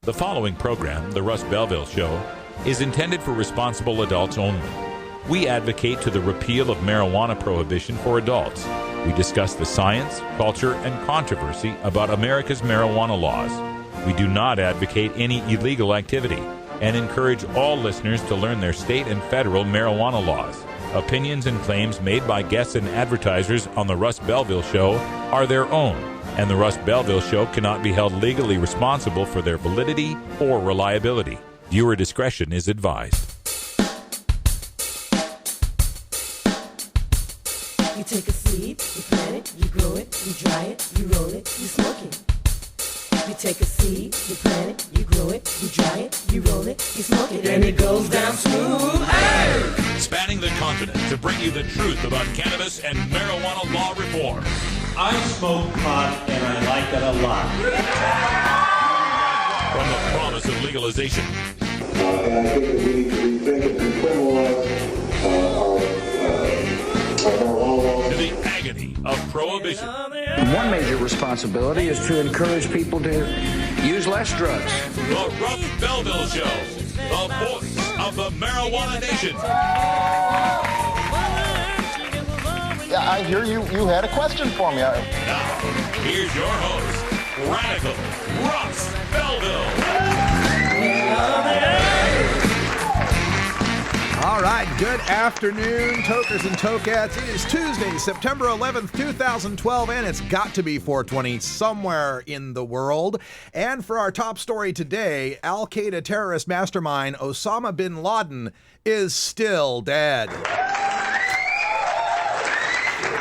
The following program, The Russ Belville Show, is intended for responsible adults only. We advocate to the repeal of marijuana prohibition for adults. We discuss the science, culture, and controversy about America's marijuana laws. We do not advocate any illegal activity and encourage all listeners to learn their state and federal marijuana laws. Opinions and claims made by guests and advertisers on The Russ Belville Show are their own, and The Russ Belville Show cannot be held legally responsible for their validity or reliability. Viewer discretion is advised. You take a seed, you plant it, you grow it, you dry it, you roll it, you smoke it. You take a seed, you plant it, you grow it, you dry it, you roll it, you smoke it, and it goes down smooth. Hey! Spanning the continent to bring you the truth about cannabis and marijuana law reform. I smoke pot and I like it a lot. From the promise of legalization. And I think that we need to rethink and decriminalize our marijuana laws. To the agony of prohibition. One major responsibility is to encourage people to use less drugs. The Russ Belville Show, the voice of the marijuana nation. Yeah, I hear you had a question for me. Now, here's your host, Radical Russ Belville. All right, good afternoon, tokers and tokettes. It is Tuesday, September 11th, 2012, and it's got to be 420 somewhere in the world. And for our top story today, Al-Qaeda terrorist mastermind Osama bin Laden is still dead.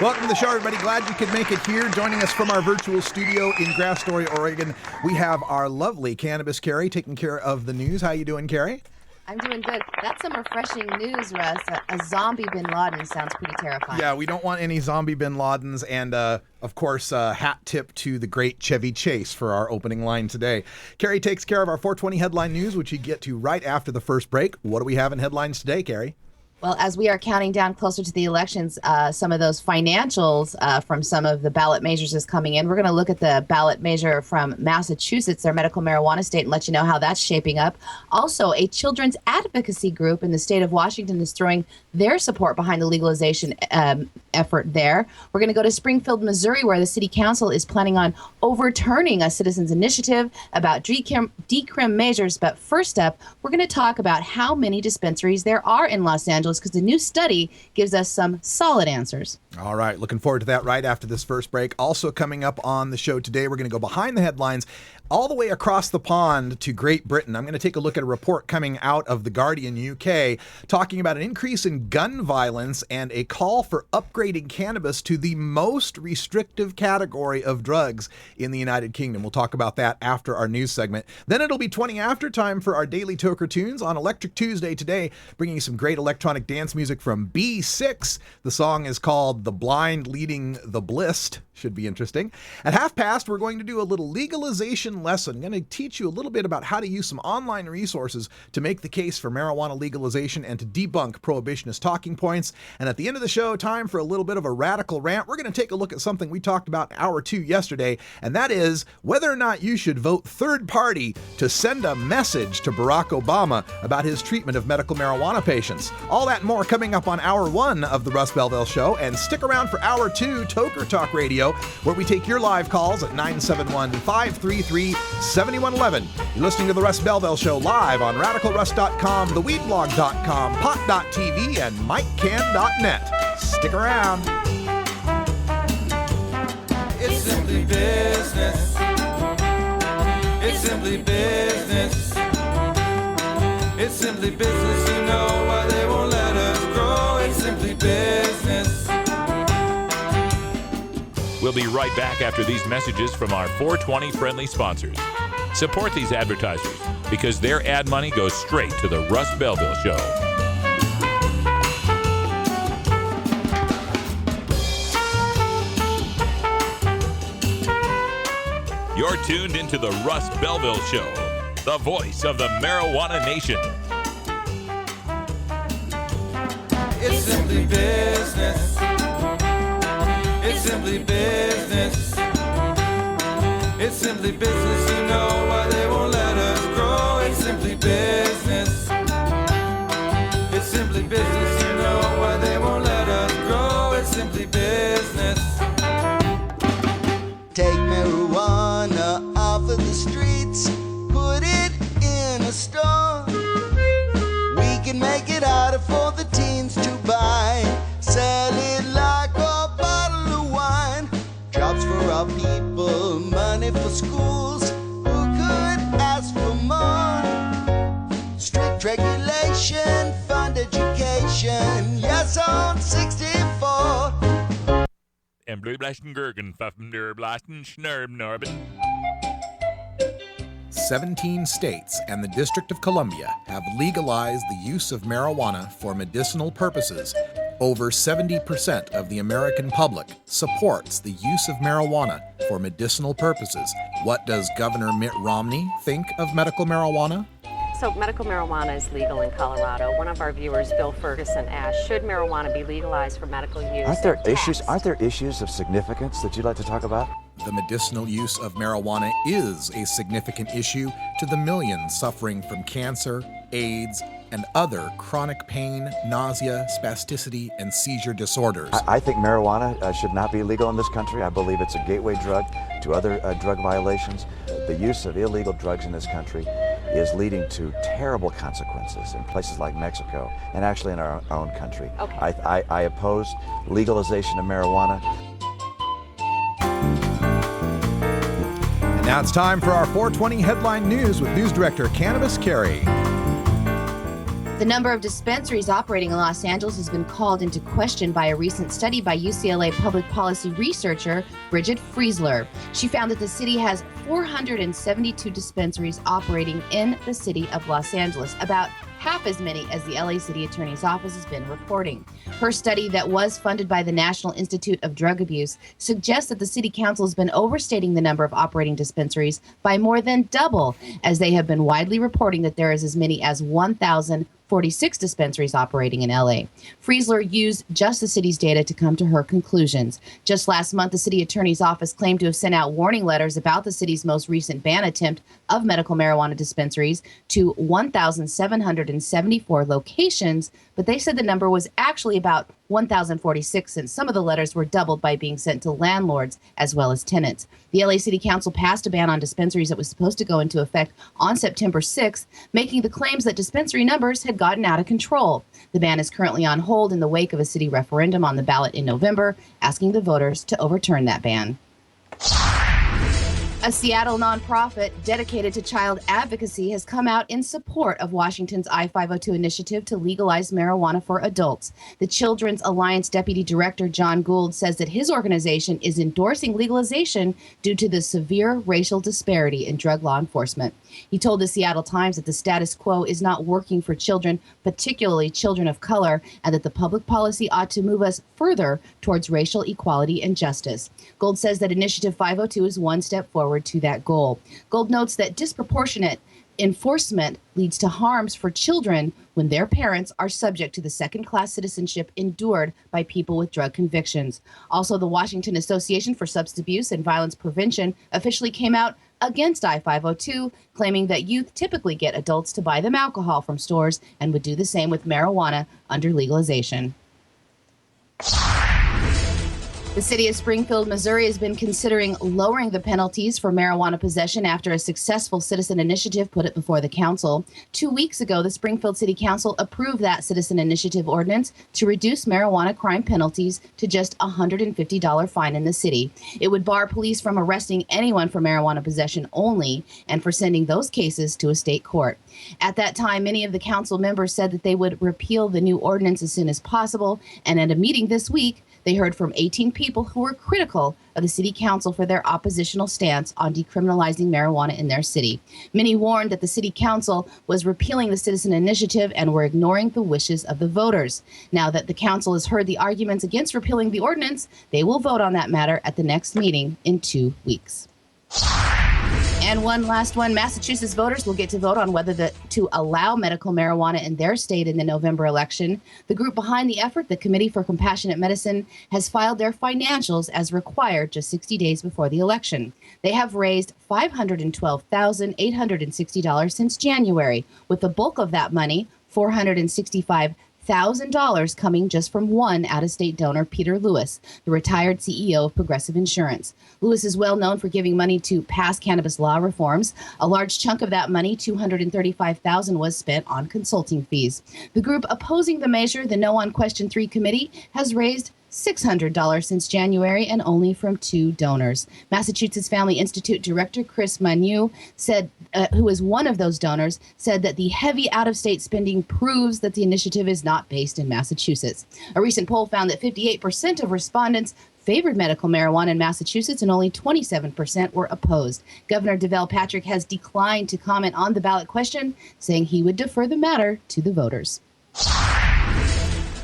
Welcome to the show, everybody. Glad you could make it here. Joining us from our virtual studio in Grass Story, Oregon, we have our lovely Cannabis Carrie taking care of the news. How you doing, Carrie? I'm doing good. That's some refreshing news, Russ. A zombie bin Laden sounds pretty terrifying. Yeah, we don't want any zombie bin Ladens. And, of course, hat tip to the great Chevy Chase for our opening line today. Carrie takes care of our 420 headline news, which you get to right after the first break. What do we have in headlines today, Carrie? Well, as we are counting down closer to the elections, some of those financials from some of the ballot measures is coming in. We're going to look at the ballot measure from Massachusetts, their medical marijuana state, and let you know how that's shaping up. Also, a children's advocacy group in the state of Washington is throwing their support behind the legalization effort there. We're going to go to Springfield, Missouri, where the city council is planning on overturning a citizens' initiative about decrim measures. But first up, we're going to talk about how many dispensaries there are in Los Angeles, because the new study gives us some solid answers. All right, looking forward to that right after this first break. Also coming up on the show today, we're going to go behind the headlines all the way across the pond to Great Britain. I'm going to take a look at a report coming out of The Guardian UK talking about an increase in gun violence and a call for upgrading cannabis to the most restrictive category of drugs in the United Kingdom. We'll talk about that after our news segment. Then it'll be 20 after time for our daily Toker Tunes on Electric Tuesday today, bringing some great electronic dance music from B6. The song is called The Blind Leading the Blissed. Should be interesting. At 5:30, we're going to do a little legalization lesson. I'm going to teach you a little bit about how to use some online resources to make the case for marijuana legalization and to debunk prohibitionist talking points. And at the end of the show, time for a little bit of a radical rant. We're going to take a look at something we talked about hour 2 yesterday, and that is whether or not you should vote third party to send a message to Barack Obama about his treatment of medical marijuana patients. All that and more coming up on hour 1 of the Russ Belville Show. And stick around for hour 2, Toker Talk Radio, where we take your live calls at 971-533-7111. You're listening to the Russ Belville Show live on RadicalRuss.com, TheWeedBlog.com, Pot.tv, and MikeCan.net. Stick around. It's simply business. It's simply business. It's simply business, you know why they won't let us grow. It's simply business. We'll be right back after these messages from our 420 friendly sponsors. Support these advertisers because their ad money goes straight to the Russ Belville Show. You're tuned into the Russ Belville Show, the voice of the marijuana nation. It's simply business. It's simply business. It's simply business, you know why they won't let us grow. Blue Blasten Gurgen, Pfaffen der Blasten, Schnurb Norbin. 17 states and the District of Columbia have legalized the use of marijuana for medicinal purposes. Over 70% of the American public supports the use of marijuana for medicinal purposes. What does Governor Mitt Romney think of medical marijuana? So medical marijuana is legal in Colorado. One of our viewers, Bill Ferguson, asked, should marijuana be legalized for medical use? Aren't there issues of significance that you'd like to talk about? The medicinal use of marijuana is a significant issue to the millions suffering from cancer, AIDS, and other chronic pain, nausea, spasticity, and seizure disorders. I think marijuana should not be legal in this country. I believe it's a gateway drug to other drug violations. The use of illegal drugs in this country is leading to terrible consequences in places like Mexico and actually in our own country. Okay. I oppose legalization of marijuana. And now it's time for our 420 headline news with News Director Cannabis Carey. The number of dispensaries operating in Los Angeles has been called into question by a recent study by UCLA public policy researcher Bridget Friesler. She found that the city has 472 dispensaries operating in the city of Los Angeles, about half as many as the LA City Attorney's Office has been reporting. Her study, that was funded by the National Institute of Drug Abuse, suggests that the City Council has been overstating the number of operating dispensaries by more than double, as they have been widely reporting that there is as many as 1,046 dispensaries operating in LA. Friesler used just the city's data to come to her conclusions. Just last month, the city attorney's office claimed to have sent out warning letters about the city's most recent ban attempt of medical marijuana dispensaries to 1,774 locations, but they said the number was actually about 1,046, since some of the letters were doubled by being sent to landlords as well as tenants. The LA City Council passed a ban on dispensaries that was supposed to go into effect on September 6th, making the claims that dispensary numbers had gotten out of control. The ban is currently on hold in the wake of a city referendum on the ballot in November, asking the voters to overturn that ban. A Seattle nonprofit dedicated to child advocacy has come out in support of Washington's I-502 initiative to legalize marijuana for adults. The Children's Alliance Deputy Director John Gould says that his organization is endorsing legalization due to the severe racial disparity in drug law enforcement. He told the Seattle Times that the status quo is not working for children, particularly children of color, and that the public policy ought to move us further towards racial equality and justice. Gould says that Initiative 502 is one step forward to that goal. Gould notes that disproportionate enforcement leads to harms for children when their parents are subject to the second-class citizenship endured by people with drug convictions. Also, the Washington Association for Substance Abuse and Violence Prevention officially came out against I-502, claiming that youth typically get adults to buy them alcohol from stores and would do the same with marijuana under legalization. The city of Springfield, Missouri has been considering lowering the penalties for marijuana possession after a successful citizen initiative put it before the council. 2 weeks ago, the Springfield City Council approved that citizen initiative ordinance to reduce marijuana crime penalties to just a $150 fine in the city. It would bar police from arresting anyone for marijuana possession only and for sending those cases to a state court. At that time, many of the council members said that they would repeal the new ordinance as soon as possible, and at a meeting this week, they heard from 18 people who were critical of the city council for their oppositional stance on decriminalizing marijuana in their city. Many warned that the city council was repealing the citizen initiative and were ignoring the wishes of the voters. Now that the council has heard the arguments against repealing the ordinance, they will vote on that matter at the next meeting in 2 weeks. And one last one, Massachusetts voters will get to vote on whether to allow medical marijuana in their state in the November election. The group behind the effort, the Committee for Compassionate Medicine, has filed their financials as required just 60 days before the election. They have raised $512,860 since January, with the bulk of that money, $465,000, coming just from one out-of-state donor, Peter Lewis, the retired CEO of Progressive Insurance. Lewis is well known for giving money to pass cannabis law reforms. A large chunk of that money, $235,000, was spent on consulting fees. The group opposing the measure, the No on Question 3 Committee, has raised $600 since January, and only from 2 donors. Massachusetts Family Institute Director Chris Manu said, who is one of those donors, said that the heavy out-of-state spending proves that the initiative is not based in Massachusetts. A recent poll found that 58% of respondents favored medical marijuana in Massachusetts, and only 27% were opposed. Governor DeVal Patrick has declined to comment on the ballot question, saying he would defer the matter to the voters.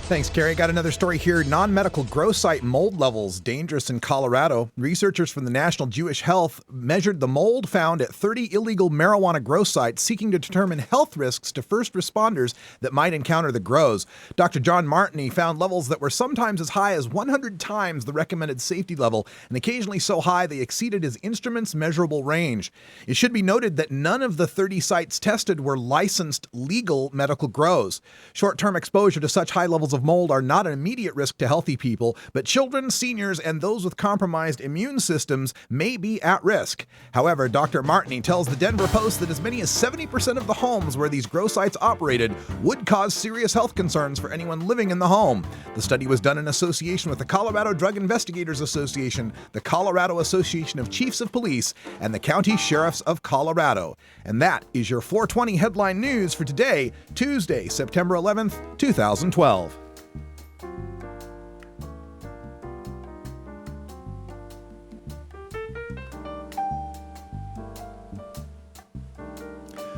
Thanks, Carrie. Got another story here. Non-medical grow site mold levels dangerous in Colorado. Researchers from the National Jewish Health measured the mold found at 30 illegal marijuana grow sites, seeking to determine health risks to first responders that might encounter the grows. Dr. John Martini found levels that were sometimes as high as 100 times the recommended safety level, and occasionally so high they exceeded his instrument's measurable range. It should be noted that none of the 30 sites tested were licensed legal medical grows. Short-term exposure to such high levels of mold are not an immediate risk to healthy people, but children, seniors, and those with compromised immune systems may be at risk. However, Dr. Martini tells the Denver Post that as many as 70% of the homes where these grow sites operated would cause serious health concerns for anyone living in the home. The study was done in association with the Colorado Drug Investigators Association, the Colorado Association of Chiefs of Police, and the County Sheriffs of Colorado. And that is your 420 headline news for today, Tuesday, September 11th, 2012.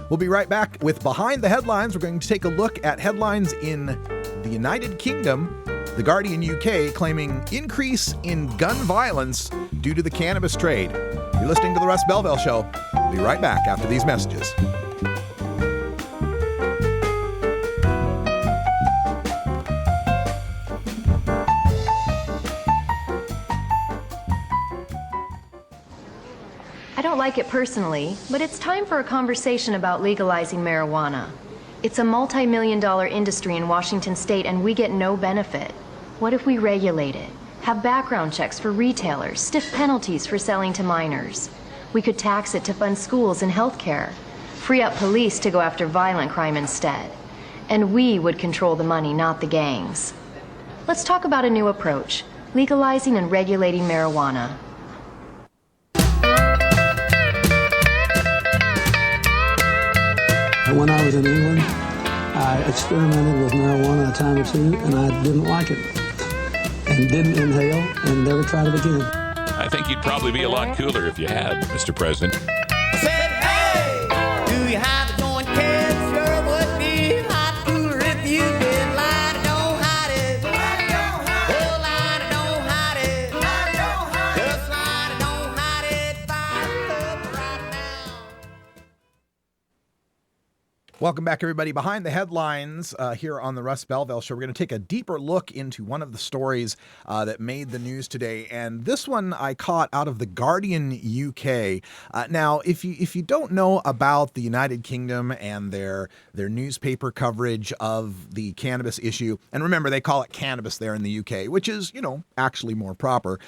We'll be right back with Behind the Headlines. We're going to take a look at headlines in the United Kingdom. The Guardian UK claiming increase in gun violence due to the cannabis trade. You're listening to The Russ Belville Show. We'll be right back after these messages. I don't like it personally, but it's time for a conversation about legalizing marijuana. It's a multi-million-dollar industry in Washington state and we get no benefit. What if we regulate it? Have background checks for retailers, stiff penalties for selling to minors. We could tax it to fund schools and healthcare, free up police to go after violent crime instead. And we would control the money, not the gangs. Let's talk about a new approach, legalizing and regulating marijuana. When I was in England, I experimented with marijuana a time or two, and I didn't like it, and didn't inhale, and never tried it again. I think you'd probably be a lot cooler if you had, Mr. President. Said, hey, do you have a joint, kid? Sure would be a lot cooler if you did. Lie, don't hide it. Oh, lie, don't hide it. Just lie, don't hide it. Fire up right now. Welcome back, everybody. Behind the Headlines here on the Russ Belville Show. We're going to take a deeper look into one of the stories that made the news today, and this one I caught out of the Guardian UK. Now, if you don't know about the United Kingdom and their newspaper coverage of the cannabis issue, and remember they call it cannabis there in the UK, which is actually more proper.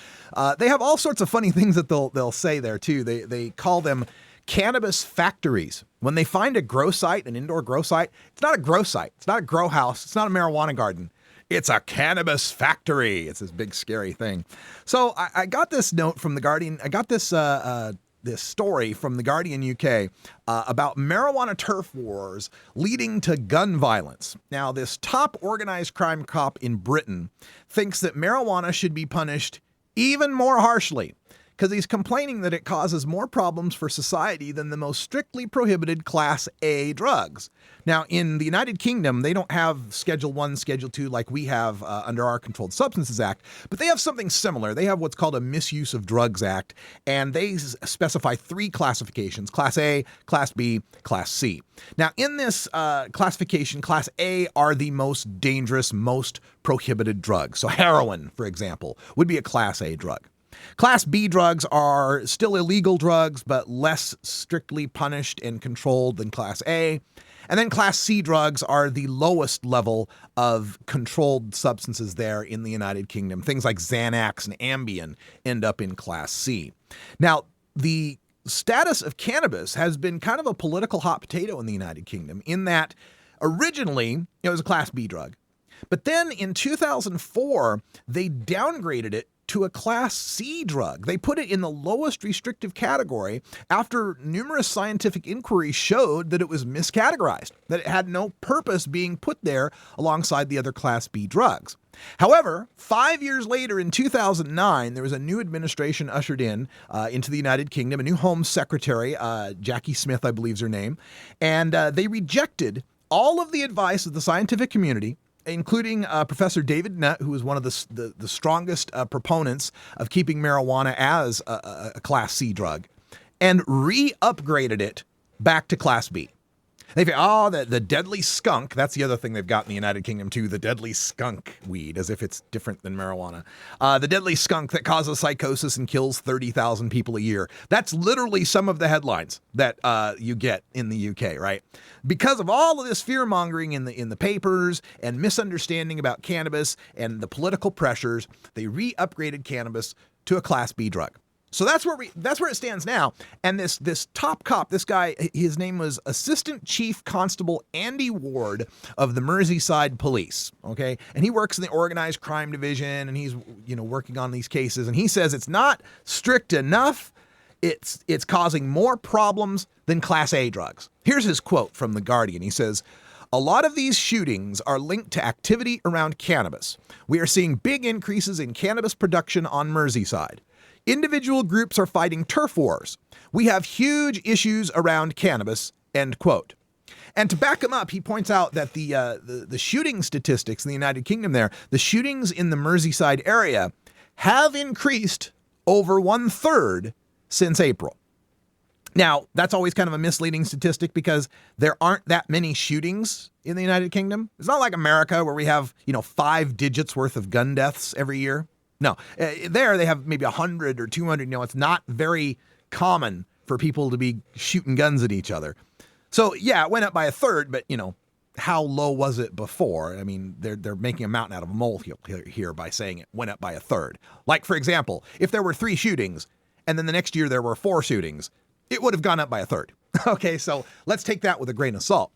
They have all sorts of funny things that they'll say there too. They call them cannabis factories. When they find a grow site, an indoor grow site, it's not a grow site. It's not a grow house. It's not a marijuana garden. It's a cannabis factory. It's this big, scary thing. So I got this note from the Guardian. I got this this story from the Guardian UK about marijuana turf wars leading to gun violence. Now, this top organized crime cop in Britain thinks that marijuana should be punished even more harshly, because he's complaining that it causes more problems for society than the most strictly prohibited Class A drugs. Now, in the United Kingdom, they don't have Schedule 1, Schedule 2 like we have under our Controlled Substances Act, but they have something similar. They have what's called a Misuse of Drugs Act, and they specify 3 classifications: Class A, Class B, Class C. Now, in this classification, Class A are the most dangerous, most prohibited drugs. So heroin, for example, would be a Class A drug. Class B drugs are still illegal drugs, but less strictly punished and controlled than Class A. And then Class C drugs are the lowest level of controlled substances there in the United Kingdom. Things like Xanax and Ambien end up in Class C. Now, the status of cannabis has been kind of a political hot potato in the United Kingdom, in that originally it was a Class B drug. But then in 2004, they downgraded it to a Class C drug. They put it in the lowest restrictive category after numerous scientific inquiries showed that it was miscategorized, that it had no purpose being put there alongside the other Class B drugs. However, 5 years later in 2009, there was a new administration ushered into the United Kingdom, a new Home Secretary, Jackie Smith, I believe is her name, and they rejected all of the advice of the scientific community, including Professor David Nutt, who was one of the strongest proponents of keeping marijuana as a Class C drug, and re-upgraded it back to Class B. They say, the deadly skunk. That's the other thing they've got in the United Kingdom too, the deadly skunk weed, as if it's different than marijuana. The deadly skunk that causes psychosis and kills 30,000 people a year. That's literally some of the headlines that you get in the UK, right? Because of all of this fear-mongering in the papers and misunderstanding about cannabis and the political pressures, they re-upgraded cannabis to a Class B drug. So that's where it stands now. And this top cop, this guy, his name was Assistant Chief Constable Andy Ward of the Merseyside Police. Okay, and he works in the Organized Crime Division, and he's working on these cases. And he says it's not strict enough. It's causing more problems than Class A drugs. Here's his quote from The Guardian. He says, "A lot of these shootings are linked to activity around cannabis. We are seeing big increases in cannabis production on Merseyside. Individual groups are fighting turf wars. We have huge issues around cannabis," end quote. And to back him up, he points out that the shooting statistics in the United Kingdom there, the shootings in the Merseyside area have increased over 1/3 since April. Now, that's always kind of a misleading statistic because there aren't that many shootings in the United Kingdom. It's not like America where we have, 5 digits worth of gun deaths every year. No, there they have maybe 100 or 200. It's not very common for people to be shooting guns at each other. So yeah, it went up by 1/3, but how low was it before? I mean, they're making a mountain out of a molehill here by saying it went up by 1/3. Like, for example, if there were 3 shootings and then the next year there were 4 shootings, it would have gone up by 1/3. Okay, so let's take that with a grain of salt.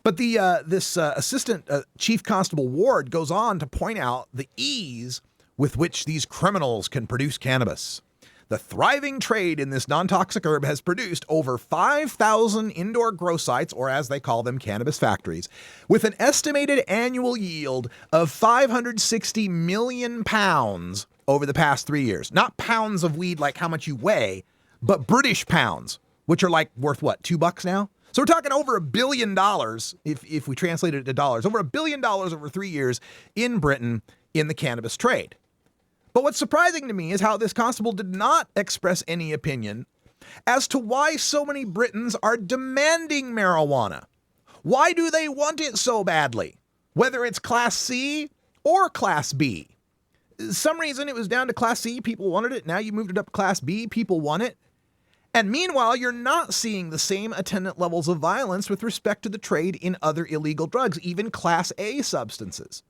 But this Assistant Chief Constable Ward goes on to point out the ease with which these criminals can produce cannabis. The thriving trade in this non-toxic herb has produced over 5,000 indoor grow sites, or as they call them, cannabis factories, with an estimated annual yield of 560 million pounds over the past 3 years. Not pounds of weed like how much you weigh, but British pounds, which are like worth what, $2 now? So we're talking over $1 billion, if we translate it to dollars, over $1 billion over 3 years in Britain in the cannabis trade. But what's surprising to me is how this constable did not express any opinion as to why so many Britons are demanding marijuana. Why do they want it so badly? Whether it's Class C or Class B. Some reason it was down to Class C, people wanted it. Now you moved it up to Class B, people want it. And meanwhile, you're not seeing the same attendant levels of violence with respect to the trade in other illegal drugs, even Class A substances.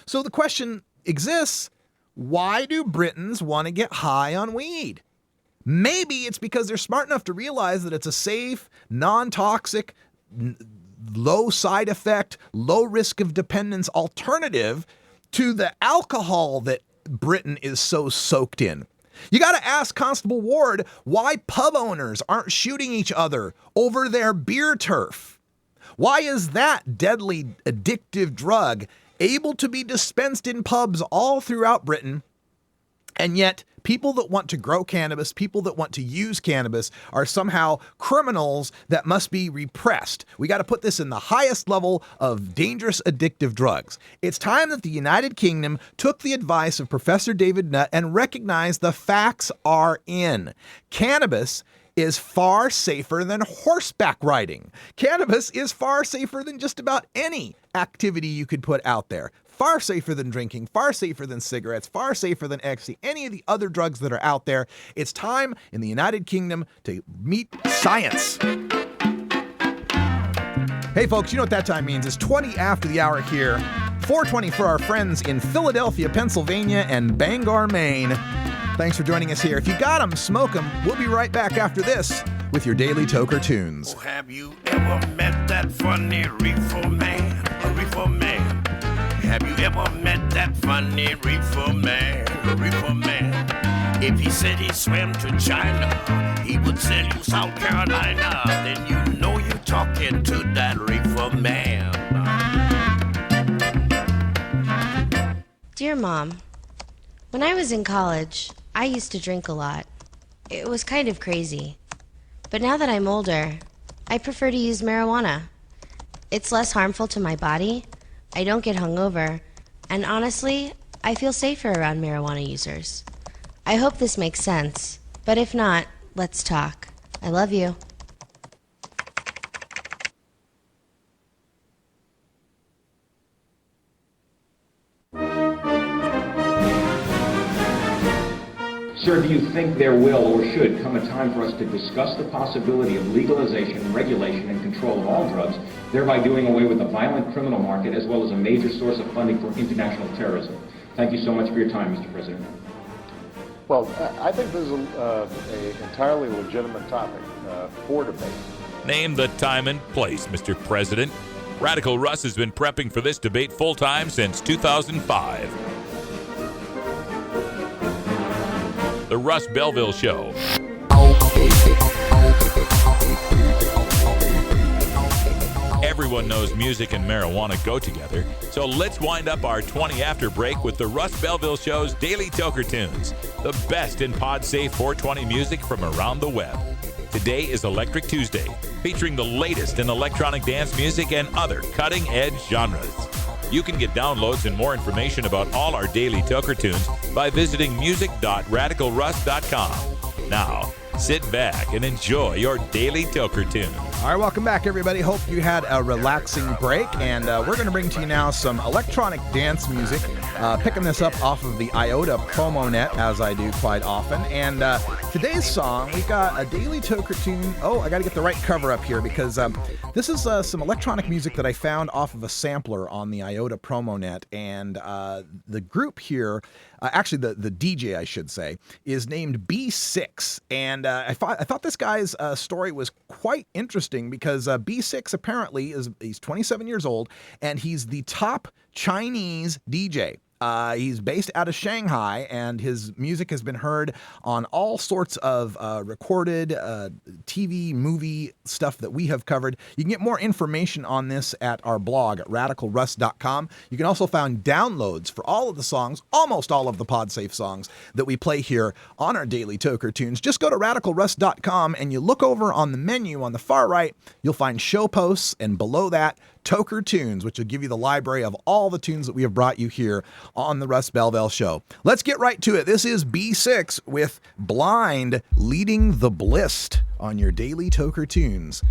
So the question exists, why do Britons want to get high on weed? Maybe it's because they're smart enough to realize that it's a safe, non-toxic, low side effect, low risk of dependence alternative to the alcohol that Britain is so soaked in. You got to ask Constable Ward why pub owners aren't shooting each other over their beer turf. Why is that deadly, addictive drug able to be dispensed in pubs all throughout Britain, and yet people that want to grow cannabis, people that want to use cannabis are somehow criminals that must be repressed? We got to put this in the highest level of dangerous addictive drugs. It's time that the United Kingdom took the advice of Professor David Nutt and recognized the facts are in. Cannabis is far safer than horseback riding. Cannabis is far safer than just about any activity you could put out there. Far safer than drinking, far safer than cigarettes, far safer than ecstasy, any of the other drugs that are out there. It's time in the United Kingdom to meet science. Hey folks, you know what that time means. It's 20 after the hour here. 4:20 for our friends in Philadelphia, Pennsylvania and Bangor, Maine. Thanks for joining us here. If you got 'em, smoke 'em. We'll be right back after this with your Daily Toker Tunes. Oh, have you ever met that funny reefer man? A reefer man. Have you ever met that funny reefer man? Reefer man. If he said he swam to China, he would sell you South Carolina. Then you know you're talking to that reefer man. Dear Mom, when I was in college, I used to drink a lot. It was kind of crazy. But now that I'm older, I prefer to use marijuana. It's less harmful to my body, I don't get hungover, and honestly, I feel safer around marijuana users. I hope this makes sense, but if not, let's talk. I love you. Sir, do you think there will or should come a time for us to discuss the possibility of legalization, regulation, and control of all drugs, thereby doing away with the violent criminal market as well as a major source of funding for international terrorism? Thank you so much for your time, Mr. President. Well, I think this is an entirely legitimate topic for debate. Name the time and place, Mr. President. Radical Russ has been prepping for this debate full-time since 2005. The Russ Belville Show. Everyone knows music and marijuana go together, so let's wind up our 20 after break with the Russ Belville Show's Daily Toker Tunes, the best in pod-safe 420 music from around the web. Today is Electric Tuesday, featuring the latest in electronic dance music and other cutting-edge genres. You can get downloads and more information about all our Daily Toker Tunes by visiting music.radicalruss.com. Now, sit back and enjoy your Daily Toker Tune. All right, welcome back, everybody. Hope you had a relaxing break, and we're going to bring to you now some electronic dance music, picking this up off of the IOTA promo net, as I do quite often. And today's song, we've got a Daily Toker Tune. Oh, I got to get the right cover up here, because this is some electronic music that I found off of a sampler on the IOTA promo net, and the group here, actually the DJ, I should say, is named B6, and I thought this guy's story was quite interesting, because B6 apparently he's 27 years old, and he's the top Chinese DJ. He's based out of Shanghai, and his music has been heard on all sorts of recorded TV, movie stuff that we have covered. You can get more information on this at our blog at radicalruss.com. You can also find downloads for all of the songs, almost all of the PodSafe songs that we play here on our Daily Toker Tunes. Just go to radicalruss.com and you look over on the menu on the far right, you'll find show posts, and below that, Toker Tunes, which will give you the library of all the tunes that we have brought you here on the Russ Belville Show. Let's get right to it. This is B6 with Blind leading the Blist on your Daily Toker Tunes.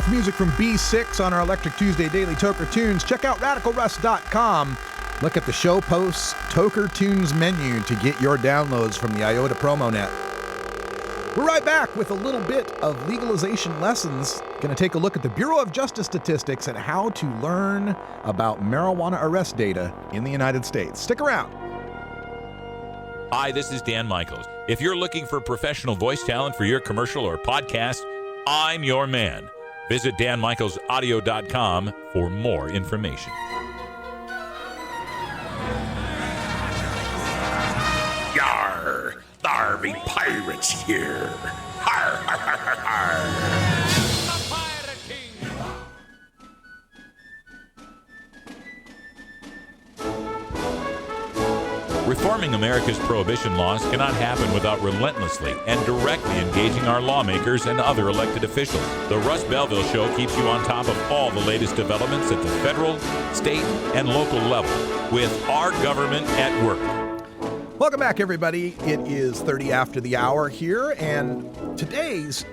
That's music from B6 on our Electric Tuesday Daily Toker Tunes. Check out RadicalRuss.com. Look at the show posts Toker Tunes menu to get your downloads from the IOTA promo net. We're right back with a little bit of legalization lessons. Going to take a look at the Bureau of Justice statistics and how to learn about marijuana arrest data in the United States. Stick around. Hi, this is Dan Michaels. If you're looking for professional voice talent for your commercial or podcast, I'm your man. Visit danmichaelsaudio.com for more information. Yar! Thar be pirates here! Har, har, har, har, har. Reforming America's prohibition laws cannot happen without relentlessly and directly engaging our lawmakers and other elected officials. The Russ Belville Show keeps you on top of all the latest developments at the federal, state, and local level with our government at work. Welcome back, everybody. It is 30 after the hour here, and today's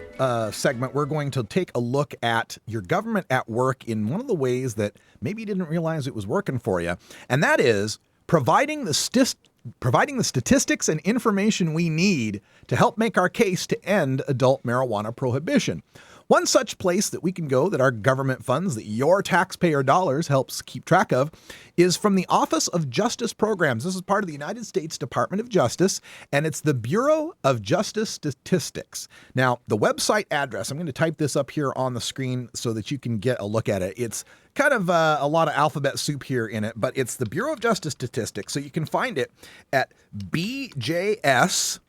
segment, we're going to take a look at your government at work in one of the ways that maybe you didn't realize it was working for you, and that is providing the statistics and information we need to help make our case to end adult marijuana prohibition. One such place that we can go that our government funds, that your taxpayer dollars helps keep track of, is from the Office of Justice Programs. This is part of the United States Department of Justice, and it's the Bureau of Justice Statistics. Now, the website address, I'm going to type this up here on the screen so that you can get a look at it. It's kind of a lot of alphabet soup here in it, but it's the Bureau of Justice Statistics. So you can find it at BJS,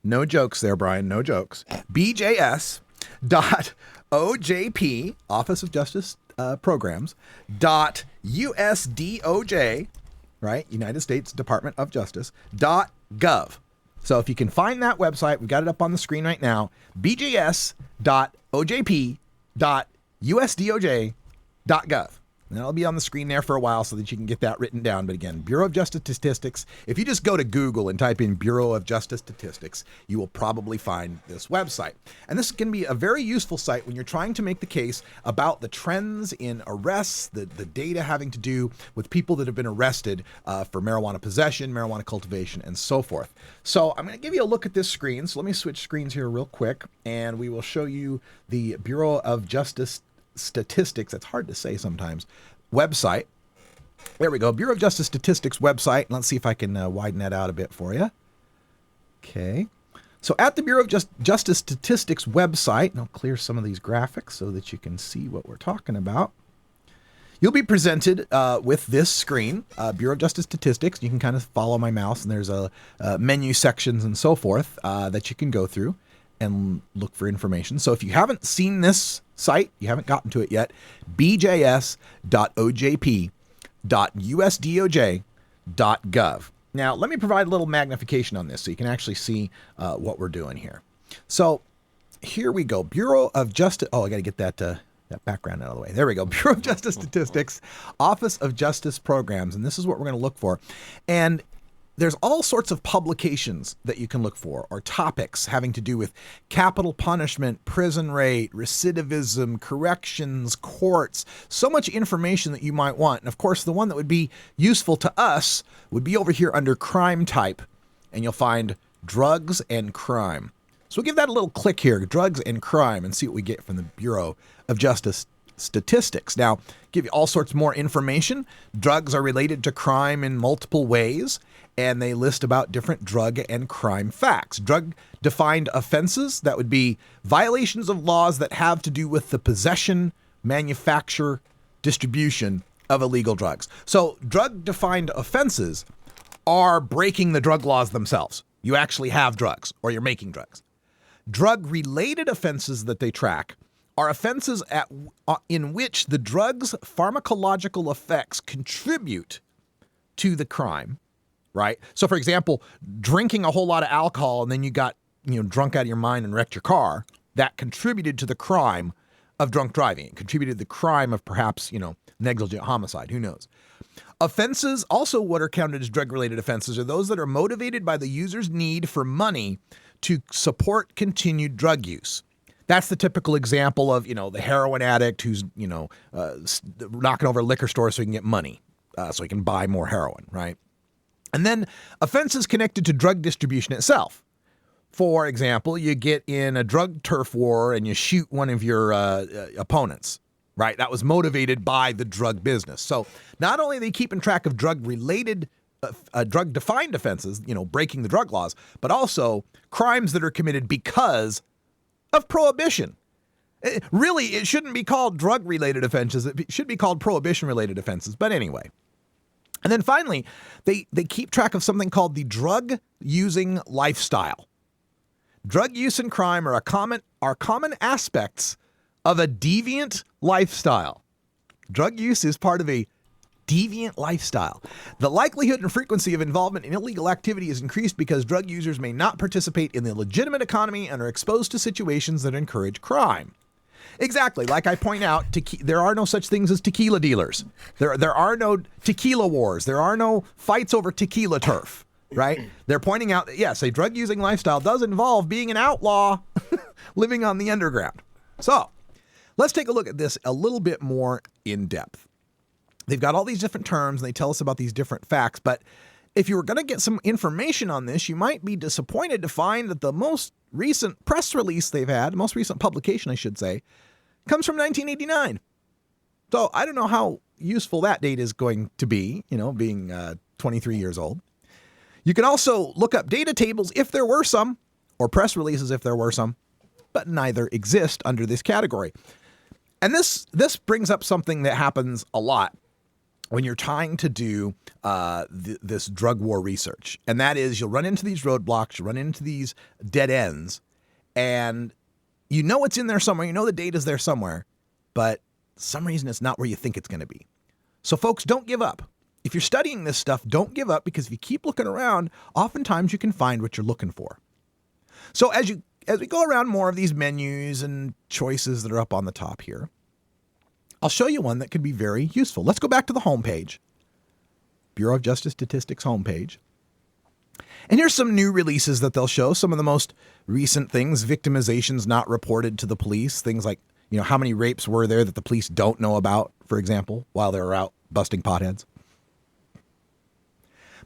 no jokes there, Brian, no jokes, BJS.OJP, Office of Justice Programs, .USDOJ, right, United States Department of Justice, .gov. So if you can find that website, we've got it up on the screen right now, BJS.OJP.USDOJ.gov. And that'll be on the screen there for a while so that you can get that written down. But again, Bureau of Justice Statistics, if you just go to Google and type in Bureau of Justice Statistics, you will probably find this website. And this can be a very useful site when you're trying to make the case about the trends in arrests, the data having to do with people that have been arrested for marijuana possession, marijuana cultivation, and so forth. So I'm going to give you a look at this screen. So let me switch screens here real quick, and we will show you the Bureau of Justice Statistics, that's hard to say sometimes, website. There we go, Bureau of Justice Statistics website. Let's see if I can widen that out a bit for you. Okay, so at the Bureau of Justice Statistics website, and I'll clear some of these graphics so that you can see what we're talking about. You'll be presented with this screen, Bureau of Justice Statistics. You can kind of follow my mouse, and there's a menu sections and so forth that you can go through and look for information. So if you haven't seen this site, you haven't gotten to it yet, bjs.ojp.usdoj.gov. Now, let me provide a little magnification on this so you can actually see what we're doing here. So here we go. Bureau of Justice. Oh, I got to get that background out of the way. There we go. Bureau of Justice Statistics, Office of Justice Programs. And this is what we're going to look for. And there's all sorts of publications that you can look for, or topics having to do with capital punishment, prison rate, recidivism, corrections, courts, so much information that you might want. And of course, the one that would be useful to us would be over here under crime type, and you'll find drugs and crime. So we'll give that a little click here, drugs and crime, and see what we get from the Bureau of Justice Statistics. Now, give you all sorts more information. Drugs are related to crime in multiple ways, and they list about different drug and crime facts. Drug-defined offenses, that would be violations of laws that have to do with the possession, manufacture, distribution of illegal drugs. So drug-defined offenses are breaking the drug laws themselves. You actually have drugs, or you're making drugs. Drug-related offenses that they track are offenses in which the drug's pharmacological effects contribute to the crime, right? So, for example, drinking a whole lot of alcohol and then you got, drunk out of your mind and wrecked your car, that contributed to the crime of drunk driving. It contributed to the crime of perhaps, negligent homicide. Who knows? Offenses, also what are counted as drug-related offenses, are those that are motivated by the user's need for money to support continued drug use. That's the typical example of, the heroin addict who's, knocking over a liquor store so he can get money, so he can buy more heroin, right? And then offenses connected to drug distribution itself. For example, you get in a drug turf war and you shoot one of your opponents, right? That was motivated by the drug business. So not only are they keeping track of drug-related, drug-defined offenses, breaking the drug laws, but also crimes that are committed because of prohibition. It shouldn't be called drug-related offenses. It should be called prohibition-related offenses. But anyway. And then finally, they keep track of something called the drug-using lifestyle. Drug use and crime are common aspects of a deviant lifestyle. Drug use is part of a deviant lifestyle. The likelihood and frequency of involvement in illegal activity is increased because drug users may not participate in the legitimate economy and are exposed to situations that encourage crime. Exactly. Like I point out, there are no such things as tequila dealers. There are no tequila wars. There are no fights over tequila turf. Right? They're pointing out that, yes, a drug-using lifestyle does involve being an outlaw living on the underground. So let's take a look at this a little bit more in depth. They've got all these different terms, and they tell us about these different facts. But if you were going to get some information on this, you might be disappointed to find that the most recent press release they've had, most recent publication, I should say, comes from 1989. So I don't know how useful that date is going to be, being 23 years old. You can also look up data tables if there were some, or press releases if there were some, but neither exist under this category. And this brings up something that happens a lot when you're trying to do this drug war research. And that is, you'll run into these roadblocks, you run into these dead ends, and it's in there somewhere, the data's there somewhere, but for some reason it's not where you think it's going to be. So folks, don't give up. If you're studying this stuff, don't give up, because if you keep looking around, oftentimes you can find what you're looking for. So as we go around more of these menus and choices that are up on the top here, I'll show you one that could be very useful. Let's go back to the homepage, Bureau of Justice Statistics homepage. And here's some new releases that they'll show. Some of the most recent things: victimizations not reported to the police. Things like, how many rapes were there that the police don't know about, for example, while they're out busting potheads.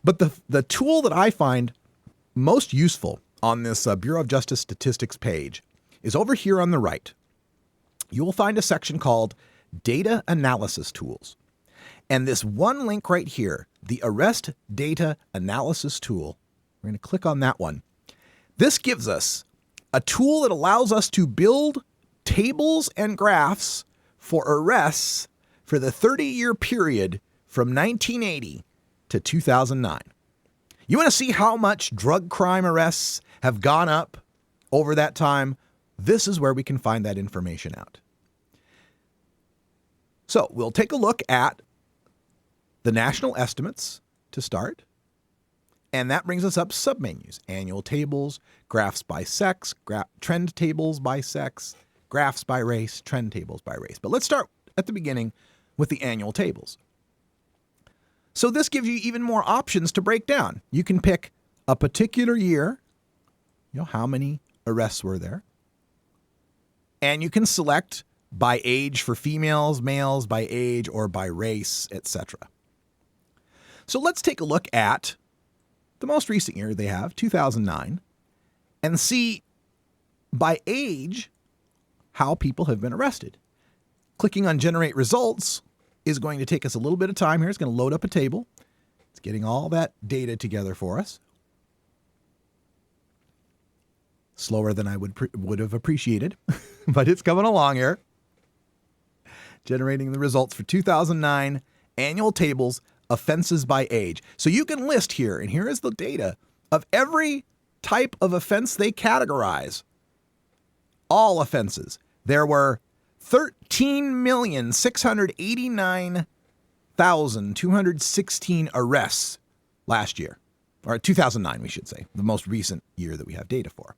But the tool that I find most useful on this Bureau of Justice Statistics page is over here on the right. You will find a section called Data Analysis Tools. And this one link right here, the Arrest Data Analysis Tool, we're going to click on that one. This gives us a tool that allows us to build tables and graphs for arrests for the 30-year period from 1980 to 2009. You want to see how much drug crime arrests have gone up over that time? This is where we can find that information out. So we'll take a look at the national estimates to start. And that brings us up submenus: annual tables, graphs by sex, trend tables by sex, graphs by race, trend tables by race. But let's start at the beginning with the annual tables. So this gives you even more options to break down. You can pick a particular year, how many arrests were there. And you can select by age for females, males by age, or by race, etc. So let's take a look at the most recent year they have, 2009, and see by age how people have been arrested. Clicking on Generate Results is going to take us a little bit of time here. It's going to load up a table. It's getting all that data together for us. Slower than I would have appreciated, but it's coming along here. Generating the results for 2009 annual tables, offenses by age. So you can list here, and here is the data of every type of offense they categorize. All offenses. There were 13,689,216 arrests last year, or 2009, we should say, the most recent year that we have data for.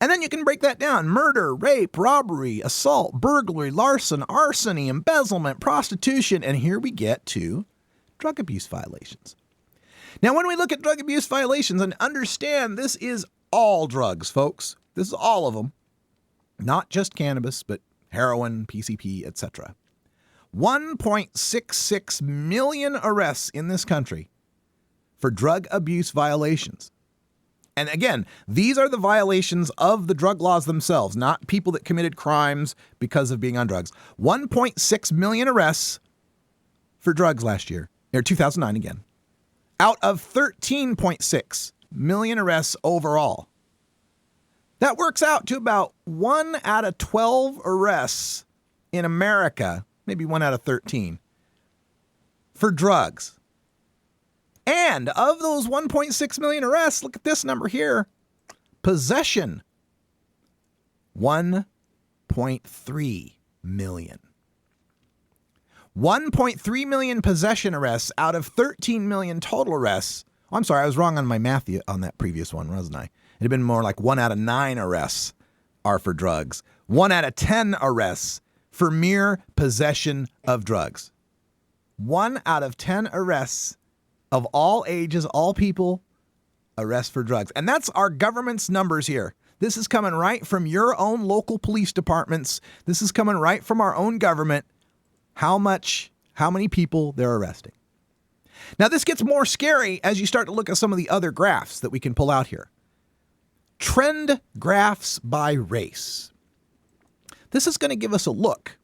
And then you can break that down: murder, rape, robbery, assault, burglary, larceny, arson, embezzlement, prostitution, and here we get to drug abuse violations. Now, when we look at drug abuse violations, and understand this is all drugs, folks, this is all of them. Not just cannabis, but heroin, PCP, etc. 1.66 million arrests in this country for drug abuse violations. And again, these are the violations of the drug laws themselves, not people that committed crimes because of being on drugs. 1.6 million arrests for drugs last year, or 2009 again, out of 13.6 million arrests overall. That works out to about 1 out of 12 arrests in America, maybe 1 out of 13, for drugs. And of those 1.6 million arrests, look at this number here, possession, 1.3 million. 1.3 million possession arrests out of 13 million total arrests. Oh, I'm sorry, I was wrong on my math on that previous one, wasn't I? It had been more like 1 out of 9 arrests are for drugs. 1 out of 10 arrests for mere possession of drugs. 1 out of 10 arrests of all ages, all people, arrest for drugs. And that's our government's numbers here. This is coming right from your own local police departments. This is coming right from our own government. How many people they're arresting. Now, this gets more scary as you start to look at some of the other graphs that we can pull out here. Trend graphs by race. This is going to give us a look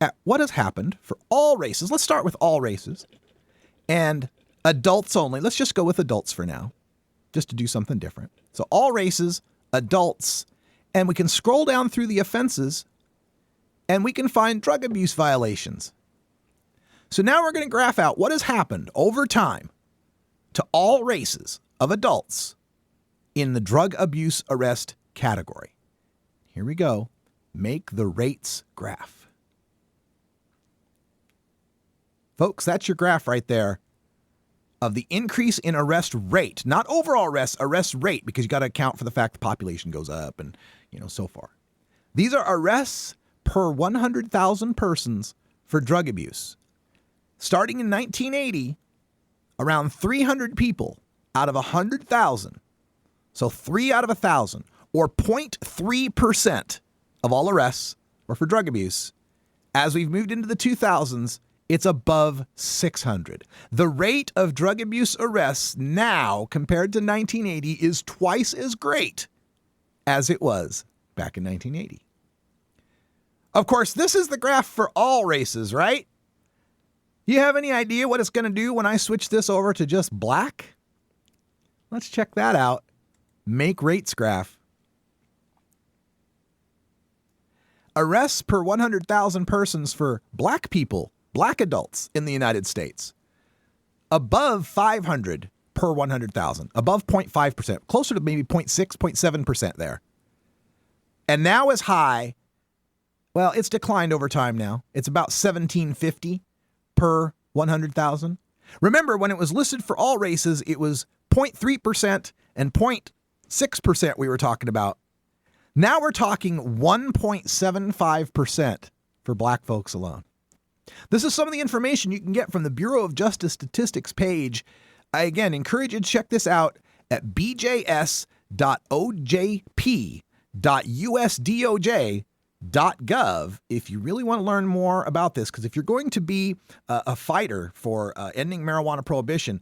at what has happened for all races. Let's start with all races and adults only. Let's just go with adults for now, just to do something different. So all races, adults, and we can scroll down through the offenses and we can find drug abuse violations. So now we're going to graph out what has happened over time to all races of adults in the drug abuse arrest category. Here we go. Make the rates graph. Folks, that's your graph right there of the increase in arrest rate, not overall arrests, arrest rate, because you got to account for the fact the population goes up and, so far. These are arrests per 100,000 persons for drug abuse. Starting in 1980, around 300 people out of 100,000, so 3 out of 1,000, or 0.3% of all arrests were for drug abuse. As we've moved into the 2000s, it's above 600. The rate of drug abuse arrests now compared to 1980 is twice as great as it was back in 1980. Of course, this is the graph for all races, right? You have any idea what it's going to do when I switch this over to just black? Let's check that out. Make rates graph. Arrests per 100,000 persons for black people, black adults in the United States. Above 500 per 100,000, above 0.5%, closer to maybe 0.6, 0.7% there. And now as high, well, it's declined over time now. It's about 1750 per 100,000. Remember, when it was listed for all races, it was 0.3% and 0.6% we were talking about. Now we're talking 1.75% for black folks alone. This is some of the information you can get from the Bureau of Justice Statistics page. I, again, encourage you to check this out at bjs.ojp.usdoj.gov if you really want to learn more about this. Because if you're going to be a fighter for ending marijuana prohibition,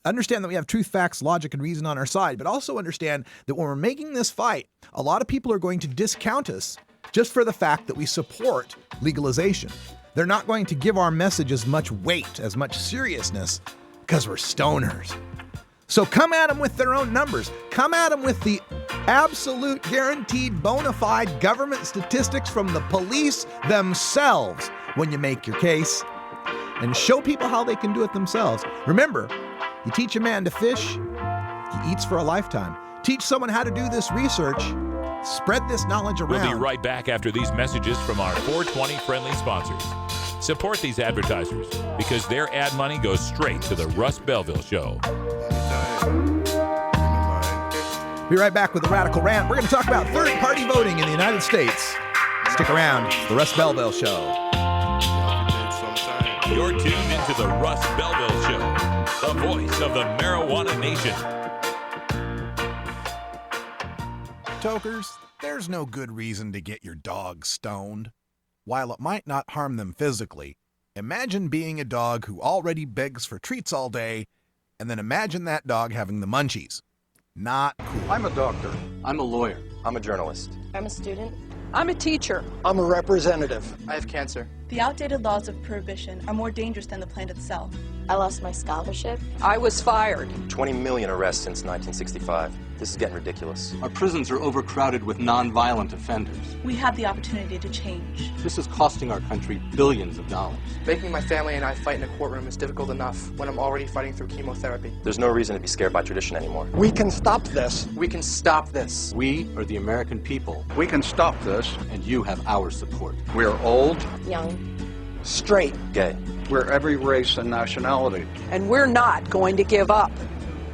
understand that we have truth, facts, logic, and reason on our side, but also understand that when we're making this fight, a lot of people are going to discount us just for the fact that we support legalization. They're not going to give our message as much weight, as much seriousness, because we're stoners. So come at them with their own numbers. Come at them with the absolute guaranteed bona fide government statistics from the police themselves when you make your case, and show people how they can do it themselves. Remember, you teach a man to fish, he eats for a lifetime. Teach someone how to do this research, spread this knowledge around. We'll be right back after these messages from our 420 friendly sponsors. Support these advertisers because their ad money goes straight to the Russ Belville Show. Be right back with the Radical Rant. We're going to talk about third-party voting in the United States. Stick around. The Russ Belville Show. You're tuned into the Russ Belville Show, the voice of the marijuana nation. Tokers, There's no good reason to get your dog stoned. While it might not harm them physically, imagine being a dog who already begs for treats all day, and then imagine that dog having the munchies. Not cool. I'm a doctor. I'm a lawyer. I'm a journalist. I'm a student. I'm a teacher. I'm a representative. I have cancer. The outdated laws of prohibition are more dangerous than the plant itself. I lost my scholarship. I was fired. 20 million arrests since 1965. This is getting ridiculous. Our prisons are overcrowded with non-violent offenders. We have the opportunity to change. This is costing our country billions of dollars. Making my family and I fight in a courtroom is difficult enough when I'm already fighting through chemotherapy. There's no reason to be scared by tradition anymore. We can stop this. We can stop this. We are the American people. We can stop this. And you have our support. We're old, young, straight, gay. We're every race and nationality. And we're not going to give up.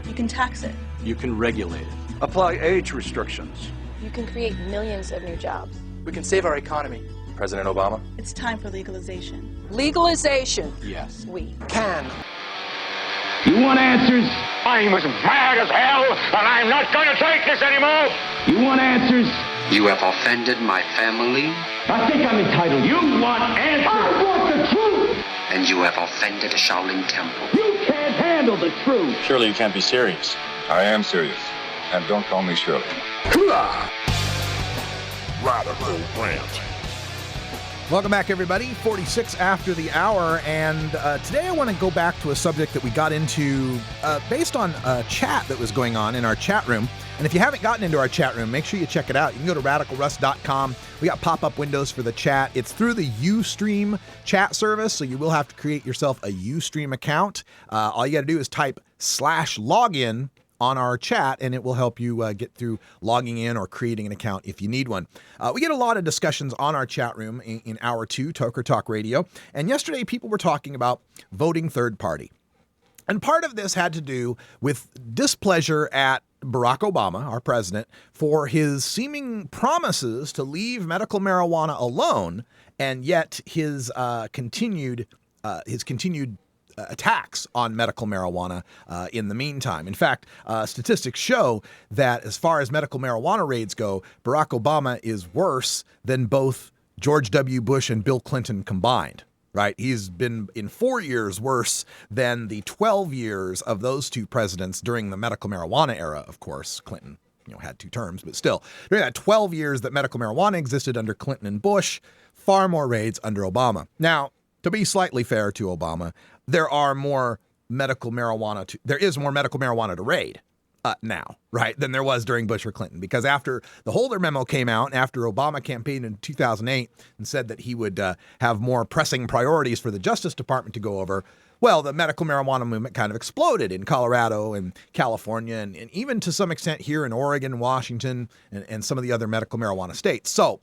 You can tax it. You can regulate it. Apply age restrictions. You can create millions of new jobs. We can save our economy. President Obama? It's time for legalization. Legalization. Yes. We can. You want answers? I'm as mad as hell, and I'm not going to take this anymore. You want answers? You have offended my family. I think I'm entitled. You want answers? I want the truth. And you have offended the Shaolin Temple. You can't handle the truth. Surely you can't be serious. I am serious. And don't call me Shirley. Radical Rant. Welcome back, everybody. 46 after the hour, and today I want to go back to a subject that we got into based on a chat that was going on in our chat room. And if you haven't gotten into our chat room, make sure you check it out. You can go to radicalruss.com. We got pop-up windows for the chat. It's through the Ustream chat service, so you will have to create yourself a Ustream account. All you got to do is type /login on our chat, and it will help you get through logging in or creating an account if you need one. We get a lot of discussions on our chat room in Hour 2, Toker Talk Radio, and yesterday people were talking about voting third party. And part of this had to do with displeasure at Barack Obama, our president, for his seeming promises to leave medical marijuana alone, and yet his continued attacks on medical marijuana in the meantime. In fact, statistics show that as far as medical marijuana raids go, Barack Obama is worse than both George W. Bush and Bill Clinton combined. Right? He's been in 4 years worse than the 12 years of those two presidents during the medical marijuana era. Of course, Clinton, had 2 terms, but still, during that 12 years that medical marijuana existed under Clinton and Bush, far more raids under Obama. Now, to be slightly fair to Obama, there is more medical marijuana to raid now, right, than there was during Bush or Clinton. Because after the Holder memo came out, and after Obama campaigned in 2008 and said that he would have more pressing priorities for the Justice Department to go over, well, the medical marijuana movement kind of exploded in Colorado and California, and even to some extent here in Oregon, Washington, and some of the other medical marijuana states. So,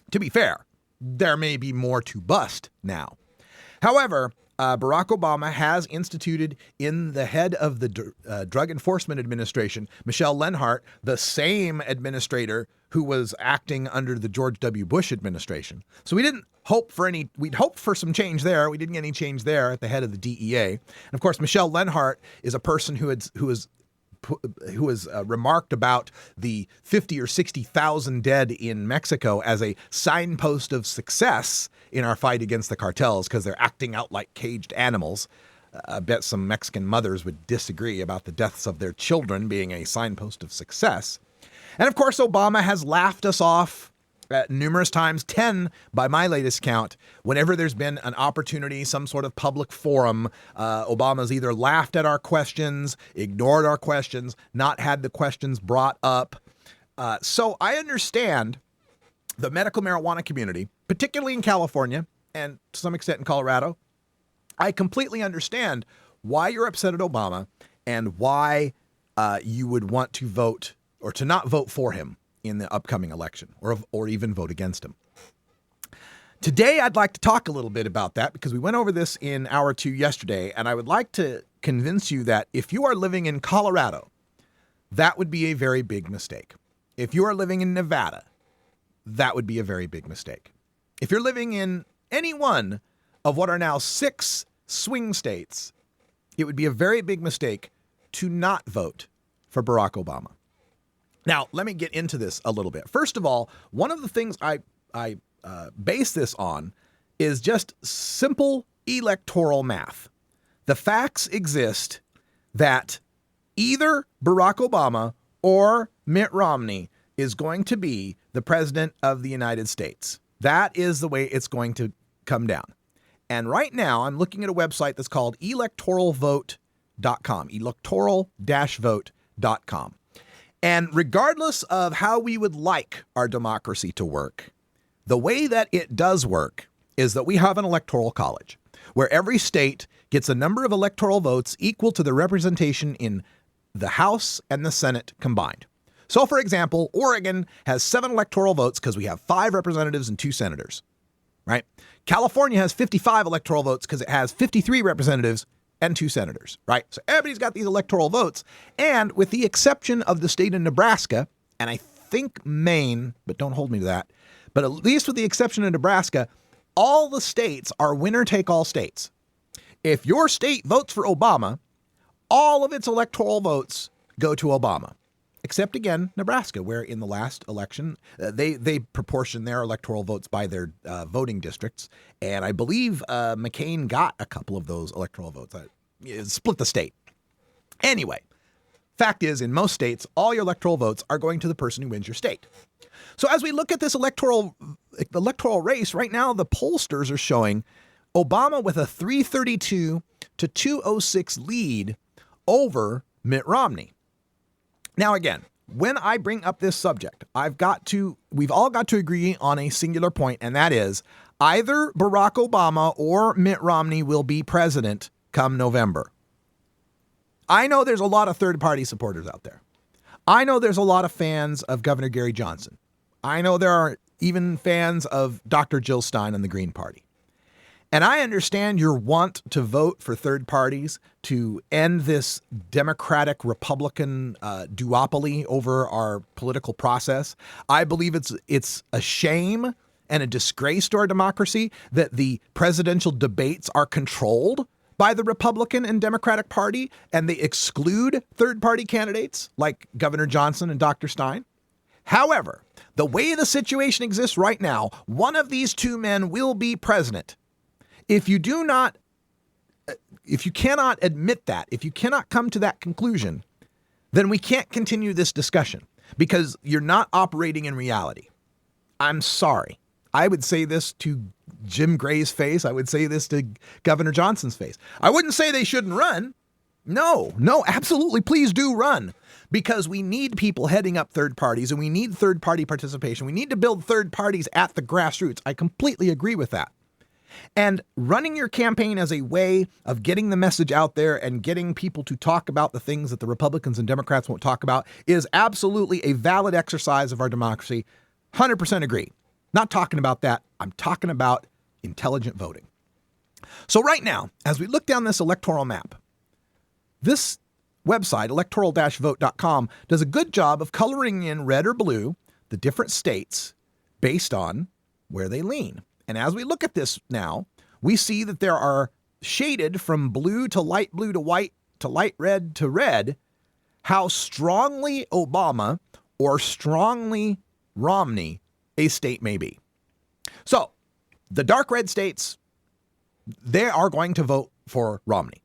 to be fair, there may be more to bust now. However, Barack Obama has instituted in the head of the Drug Enforcement Administration, Michelle Lenhart, the same administrator who was acting under the George W. Bush administration. So we'd hoped for some change there. We didn't get any change there at the head of the DEA. And of course, Michelle Lenhart is a person who has remarked about the 50 or 60,000 dead in Mexico as a signpost of success in our fight against the cartels because they're acting out like caged animals. I bet some Mexican mothers would disagree about the deaths of their children being a signpost of success. And of course, Obama has laughed us off numerous times, 10 by my latest count. Whenever there's been an opportunity, some sort of public forum, Obama's either laughed at our questions, ignored our questions, not had the questions brought up. So I understand the medical marijuana community, particularly in California and to some extent in Colorado. I completely understand why you're upset at Obama and why you would want to vote or to not vote for him in the upcoming election or even vote against him. Today, I'd like to talk a little bit about that because we went over this in Hour 2 yesterday, and I would like to convince you that if you are living in Colorado, that would be a very big mistake. If you are living in Nevada, that would be a very big mistake. If you're living in any one of what are now 6 swing states, it would be a very big mistake to not vote for Barack Obama. Now, let me get into this a little bit. First of all, one of the things I base this on is just simple electoral math. The facts exist that either Barack Obama or Mitt Romney is going to be the president of the United States. That is the way it's going to come down. And right now, I'm looking at a website that's called electoralvote.com, electoral-vote.com. And regardless of how we would like our democracy to work, the way that it does work is that we have an electoral college where every state gets a number of electoral votes equal to the representation in the House and the Senate combined. So, for example, Oregon has 7 electoral votes because we have 5 representatives and 2 senators, right? California has 55 electoral votes because it has 53 representatives and 2 senators, right? So everybody's got these electoral votes. And with the exception of the state of Nebraska, and I think Maine, but don't hold me to that, but at least with the exception of Nebraska, all the states are winner-take-all states. If your state votes for Obama, all of its electoral votes go to Obama. Except, again, Nebraska, where in the last election, they proportion their electoral votes by their voting districts. And I believe McCain got a couple of those electoral votes. Split the state. Anyway, fact is, in most states, all your electoral votes are going to the person who wins your state. So as we look at this electoral race, right now, the pollsters are showing Obama with a 332 to 206 lead over Mitt Romney. Now, again, when I bring up this subject, we've all got to agree on a singular point, and that is either Barack Obama or Mitt Romney will be president come November. I know there's a lot of third-party supporters out there. I know there's a lot of fans of Governor Gary Johnson. I know there are even fans of Dr. Jill Stein and the Green Party. And I understand your want to vote for third parties to end this Democratic-Republican duopoly over our political process. I believe it's a shame and a disgrace to our democracy that the presidential debates are controlled by the Republican and Democratic Party, and they exclude third-party candidates like Governor Johnson and Dr. Stein. However, the way the situation exists right now, one of these two men will be president. If you cannot admit that, if you cannot come to that conclusion, then we can't continue this discussion because you're not operating in reality. I'm sorry. I would say this to Jim Gray's face. I would say this to Governor Johnson's face. I wouldn't say they shouldn't run. No, absolutely. Please do run, because we need people heading up third parties and we need third party participation. We need to build third parties at the grassroots. I completely agree with that. And running your campaign as a way of getting the message out there and getting people to talk about the things that the Republicans and Democrats won't talk about is absolutely a valid exercise of our democracy. 100% agree. Not talking about that. I'm talking about intelligent voting. So right now, as we look down this electoral map, this website, electoral-vote.com, does a good job of coloring in red or blue the different states based on where they lean. And as we look at this now, we see that there are shaded from blue to light blue to white to light red to red, how strongly Obama or strongly Romney a state may be. So the dark red states, they are going to vote for Romney.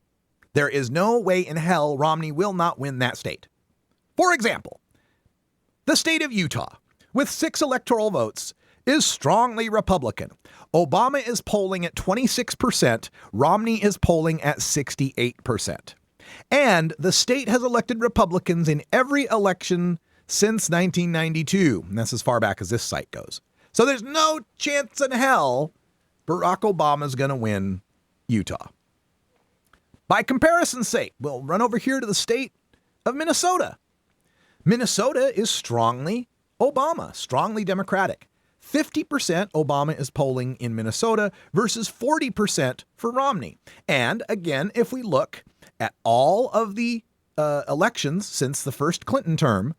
There is no way in hell Romney will not win that state. For example, the state of Utah, with 6 electoral votes, is strongly Republican. Obama is polling at 26%. Romney is polling at 68%. And the state has elected Republicans in every election since 1992. And that's as far back as this site goes. So there's no chance in hell Barack Obama's going to win Utah. By comparison's sake, we'll run over here to the state of Minnesota. Minnesota is strongly Obama, strongly Democratic. 50% Obama is polling in Minnesota versus 40% for Romney. And again, if we look at all of the elections since the first Clinton term,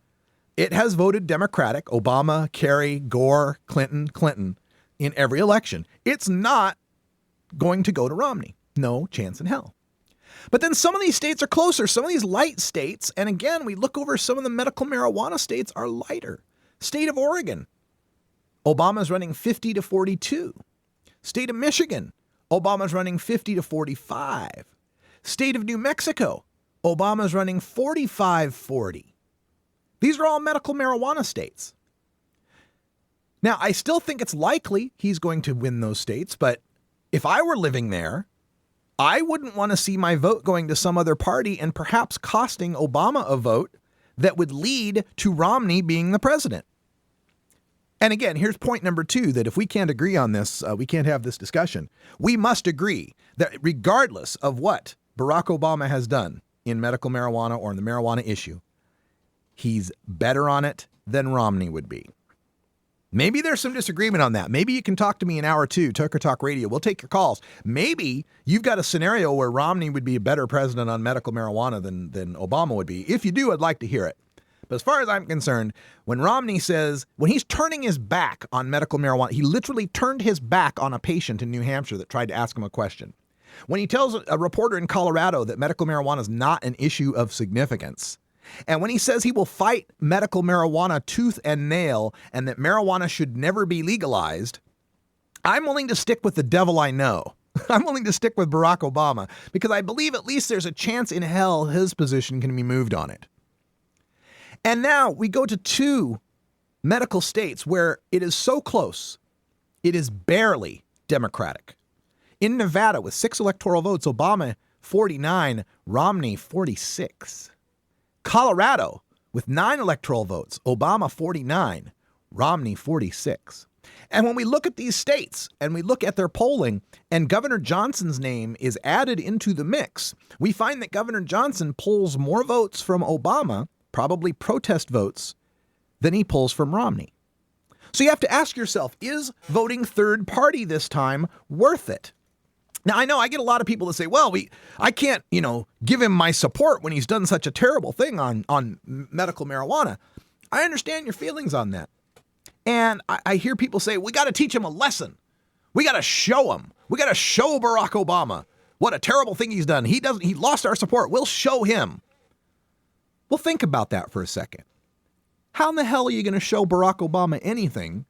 it has voted Democratic, Obama, Kerry, Gore, Clinton in every election. It's not going to go to Romney. No chance in hell. But then some of these states are closer, some of these light states. And again, we look over some of the medical marijuana states are lighter. State of Oregon, Obama's running 50 to 42. State of Michigan, Obama's running 50 to 45. State of New Mexico, Obama's running 45-40. These are all medical marijuana states. Now, I still think it's likely he's going to win those states, but if I were living there, I wouldn't want to see my vote going to some other party and perhaps costing Obama a vote that would lead to Romney being the president. And again, here's point number 2, that if we can't agree on this, we can't have this discussion. We must agree that regardless of what Barack Obama has done in medical marijuana or in the marijuana issue, he's better on it than Romney would be. Maybe there's some disagreement on that. Maybe you can talk to me in hour 2, Toker Talk Radio. We'll take your calls. Maybe you've got a scenario where Romney would be a better president on medical marijuana than Obama would be. If you do, I'd like to hear it. But as far as I'm concerned, when Romney says, when he's turning his back on medical marijuana, he literally turned his back on a patient in New Hampshire that tried to ask him a question. When he tells a reporter in Colorado that medical marijuana is not an issue of significance, and when he says he will fight medical marijuana tooth and nail and that marijuana should never be legalized, I'm willing to stick with the devil I know. I'm willing to stick with Barack Obama because I believe at least there's a chance in hell his position can be moved on it. And now we go to 2 medical states where it is so close, it is barely Democratic. In Nevada, with 6 electoral votes, Obama 49, Romney 46. Colorado, with 9 electoral votes, Obama 49, Romney 46. And when we look at these states and we look at their polling and Governor Johnson's name is added into the mix, we find that Governor Johnson pulls more votes from Obama, probably protest votes, than he pulls from Romney. So you have to ask yourself, is voting third party this time worth it? Now, I know I get a lot of people that say, well, I can't, give him my support when he's done such a terrible thing on medical marijuana. I understand your feelings on that. And I hear people say, we got to teach him a lesson. We got to show him. We got to show Barack Obama what a terrible thing he's done. He lost our support. We'll show him. Well, think about that for a second. How in the hell are you going to show Barack Obama anything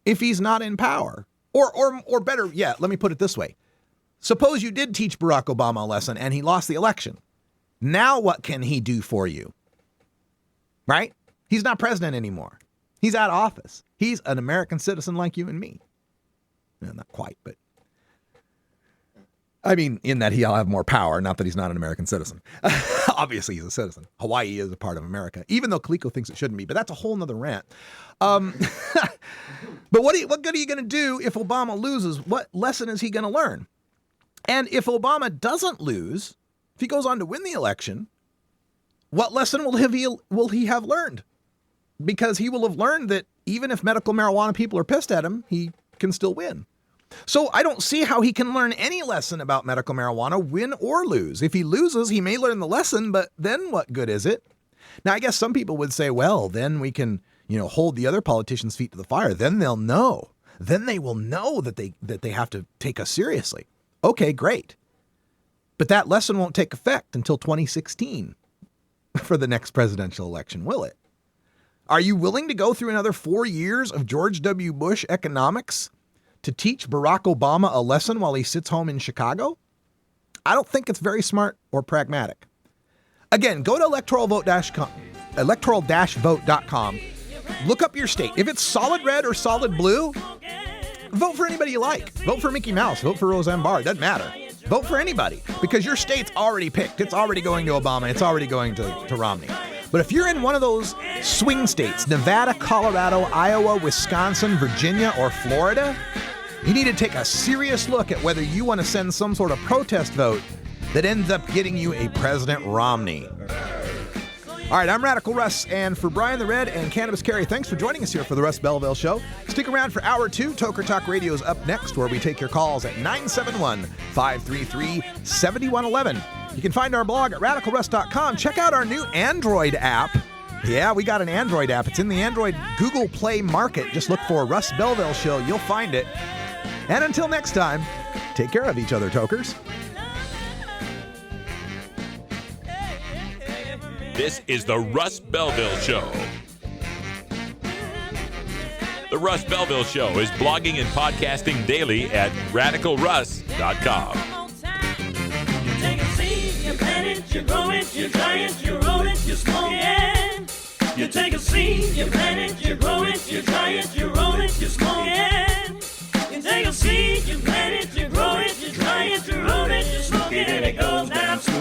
if he's not in power? Or better yet, let me put it this way. Suppose you did teach Barack Obama a lesson and he lost the election. Now what can he do for you? Right? He's not president anymore. He's out of office. He's an American citizen like you and me. Well, not quite, but I mean, in that he'll have more power, not that he's not an American citizen. Obviously, he's a citizen. Hawaii is a part of America, even though Kaliko thinks it shouldn't be, but that's a whole nother rant. But what good are you going to do if Obama loses? What lesson is he going to learn? And if Obama doesn't lose, if he goes on to win the election, what lesson will he have learned? Because he will have learned that even if medical marijuana people are pissed at him, he can still win. So I don't see how he can learn any lesson about medical marijuana, win or lose. If he loses, he may learn the lesson, but then what good is it? Now, I guess some people would say, well, then we can, hold the other politicians' feet to the fire. Then they'll know. Then they will know that they have to take us seriously. Okay, great. But that lesson won't take effect until 2016 for the next presidential election, will it? Are you willing to go through another 4 years of George W. Bush economics to teach Barack Obama a lesson while he sits home in Chicago? I don't think it's very smart or pragmatic. Again, go to electoral-vote.com. Look up your state. If it's solid red or solid blue, vote for anybody you like. Vote for Mickey Mouse. Vote for Roseanne Barr. It doesn't matter. Vote for anybody because your state's already picked. It's already going to Obama. It's already going to Romney. But if you're in one of those swing states, Nevada, Colorado, Iowa, Wisconsin, Virginia, or Florida, you need to take a serious look at whether you want to send some sort of protest vote that ends up getting you a President Romney. All right, I'm Radical Russ, and for Brian the Red and Cannabis Carry, thanks for joining us here for the Russ Belville Show. Stick around for Hour 2. Toker Talk Radio is up next, where we take your calls at 971-533-7111. You can find our blog at radicalruss.com. Check out our new Android app. Yeah, we got an Android app. It's in the Android Google Play Market. Just look for Russ Belville Show. You'll find it. And until next time, take care of each other, tokers. This is the Russ Belville Show. The Russ Belville Show is blogging and podcasting daily at RadicalRuss.com. You take a seed, you plant it, you grow it, you dry it, you roll it, you smoke it. You take a seed, you plant it, you grow it, you dry it, you roll it, you smoke it. You take a seed, you plant it, you grow it, you dry it, you roll it, you smoke it, and it goes down.